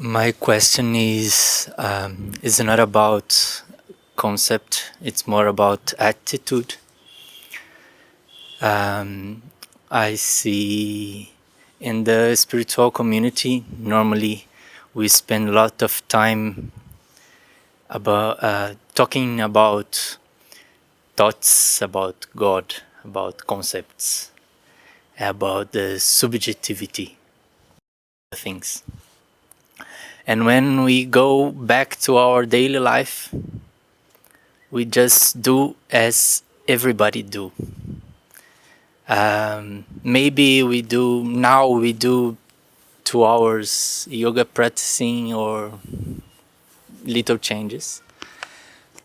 My question is not about concept. It's more about attitude. I see in the spiritual community, normally we spend a lot of time about talking about thoughts about God, about concepts, about the subjectivity of things. And when we go back to our daily life, we just do as everybody do. Maybe we do 2 hours yoga practicing or little changes.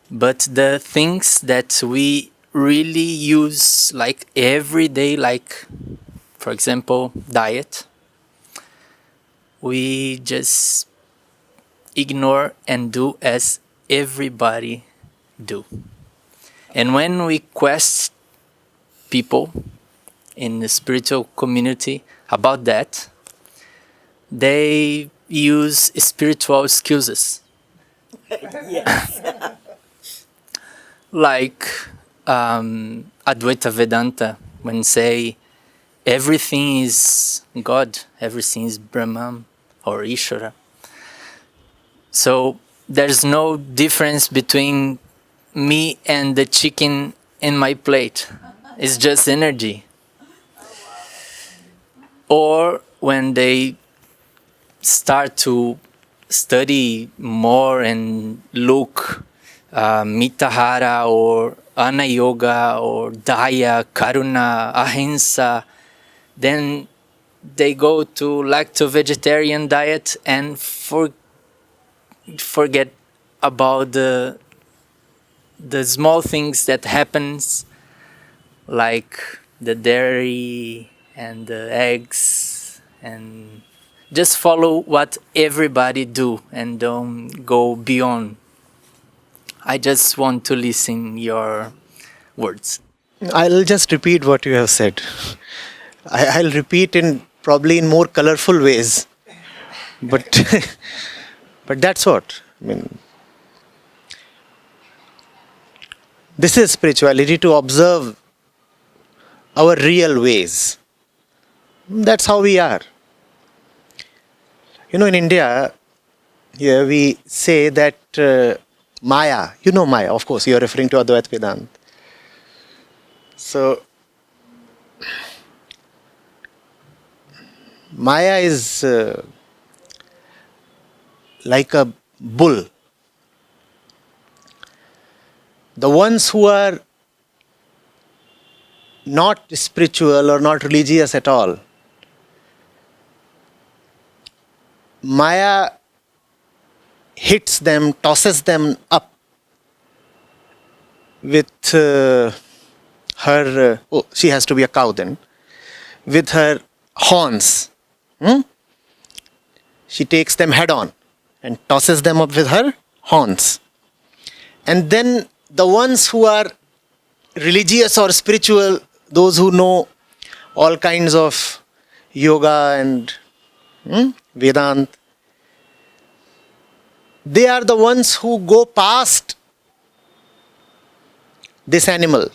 But the things that we really use like every day, like for example, diet, we just ignore and do as everybody do. And when we question people in the spiritual community about that, they use spiritual excuses. Yes. Like Advaita Vedanta, when say everything is God, everything is Brahman or Ishvara. So there's no difference between me and the chicken in my plate. It's just energy. Or when they start to study more and look Mitahara or Ana Yoga or Daya, Karuna, Ahimsa, then they go to lacto-vegetarian diet and forget about the small things that happens, like the dairy and the eggs, and just follow what everybody do and don't go beyond. I just want to listen your words. I'll just repeat what you have said. I'll repeat probably in more colorful ways, but but that's what I mean. This is spirituality, to observe our real ways. That's how we are. In India, here we say that Maya, Maya, of course, you're referring to Advaita Vedanta. So, Maya is like a bull. The ones who are not spiritual or not religious at all, Maya hits them, tosses them up with her, she has to be a cow then, with her horns. She takes them head on and tosses them up with her horns. And then the ones who are religious or spiritual, those who know all kinds of yoga and Vedanta, they are the ones who go past this animal.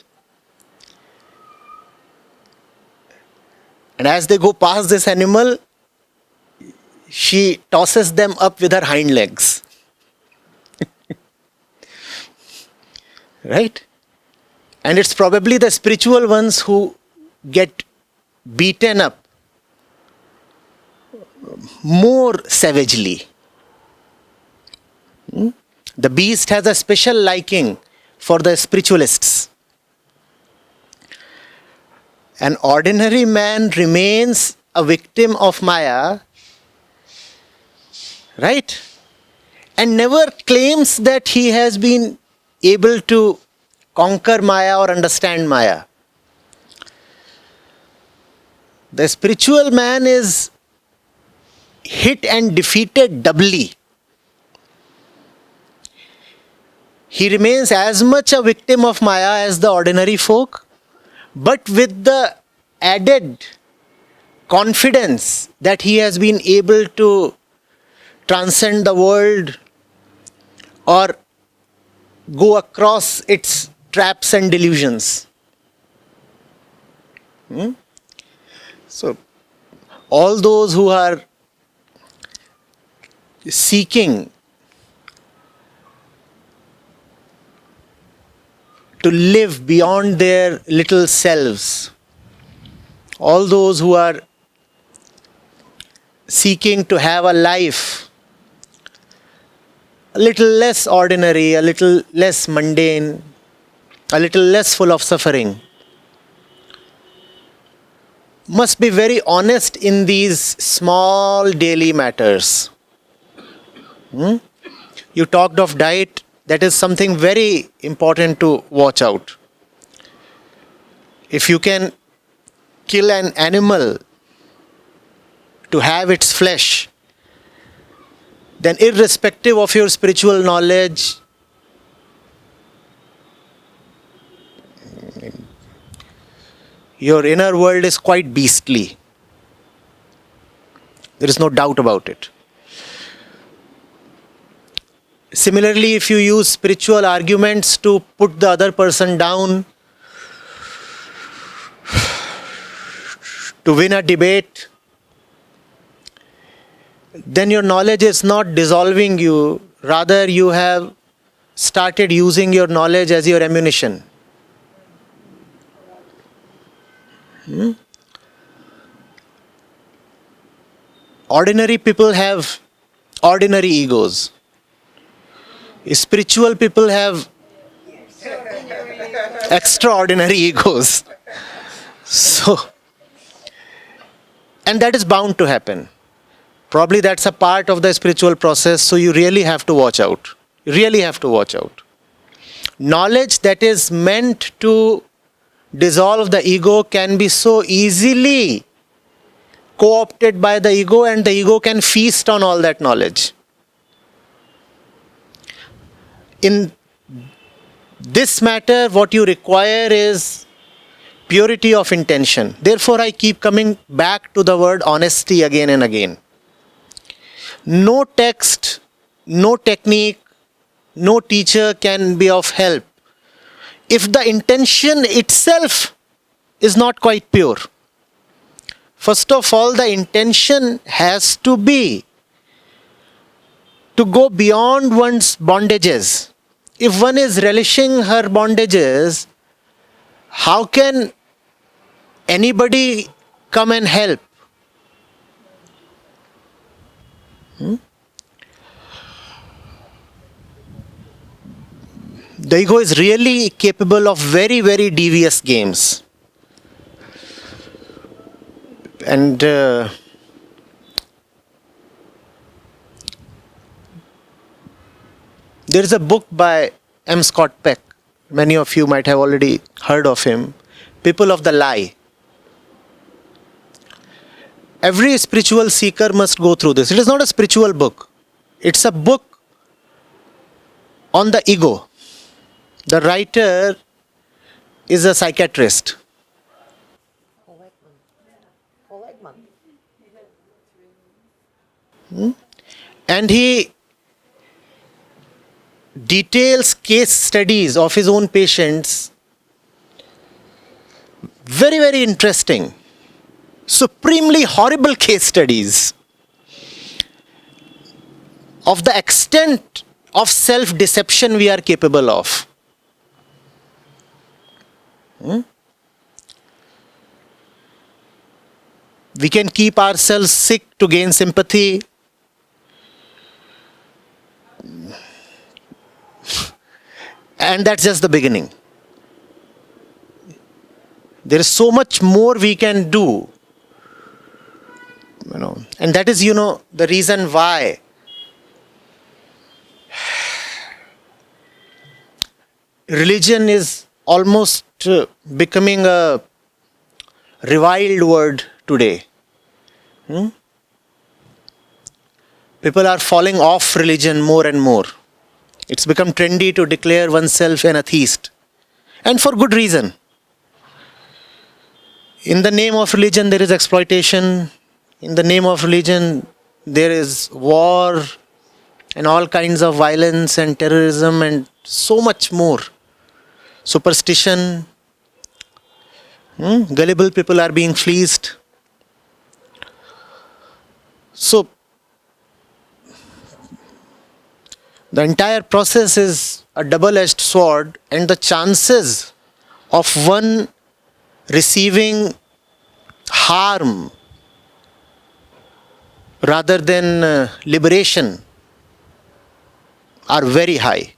And as they go past this animal, she tosses them up with her hind legs. Right? And it's probably the spiritual ones who get beaten up more savagely. The beast has a special liking for the spiritualists. An ordinary man remains a victim of Maya, right? And never claims that he has been able to conquer Maya or understand Maya. The spiritual man is hit and defeated doubly. He remains as much a victim of Maya as the ordinary folk, but with the added confidence that he has been able to transcend the world or go across its traps and delusions. So, all those who are seeking to live beyond their little selves, all those who are seeking to have a life a little less ordinary, a little less mundane, a little less full of suffering, must be very honest in these small daily matters. You talked of diet. That is something very important to watch out. If you can kill an animal to have its flesh, then irrespective of your spiritual knowledge, your inner world is quite beastly. There is no doubt about it. Similarly, if you use spiritual arguments to put the other person down, to win a debate, then your knowledge is not dissolving you. Rather, you have started using your knowledge as your ammunition. Ordinary people have ordinary egos. Spiritual people have extraordinary egos. So, and that is bound to happen. Probably that's a part of the spiritual process, so you really have to watch out. You really have to watch out. Knowledge that is meant to dissolve the ego can be so easily co-opted by the ego, and the ego can feast on all that knowledge. In this matter, what you require is purity of intention. Therefore, I keep coming back to the word honesty again and again. No text, no technique, no teacher can be of help if the intention itself is not quite pure. First of all, the intention has to be to go beyond one's bondages. If one is relishing her bondages, how can anybody come and help? The ego is really capable of very, very devious games. And there is a book by M. Scott Peck. Many of you might have already heard of him. People of the Lie. Every spiritual seeker must go through this. It is not a spiritual book. It's a book on the ego. The writer is a psychiatrist. And he details case studies of his own patients. Very, very interesting. Supremely horrible case studies of the extent of self-deception we are capable of. We can keep ourselves sick to gain sympathy. And that's just the beginning. There is so much more we can do. And that is, the reason why religion is almost becoming a reviled word today. People are falling off religion more and more. It's become trendy to declare oneself an atheist. And for good reason. In the name of religion, there is exploitation. In the name of religion, there is war and all kinds of violence and terrorism and so much more. Superstition. Gullible people are being fleeced. So, the entire process is a double-edged sword, and the chances of one receiving harm rather than liberation are very high.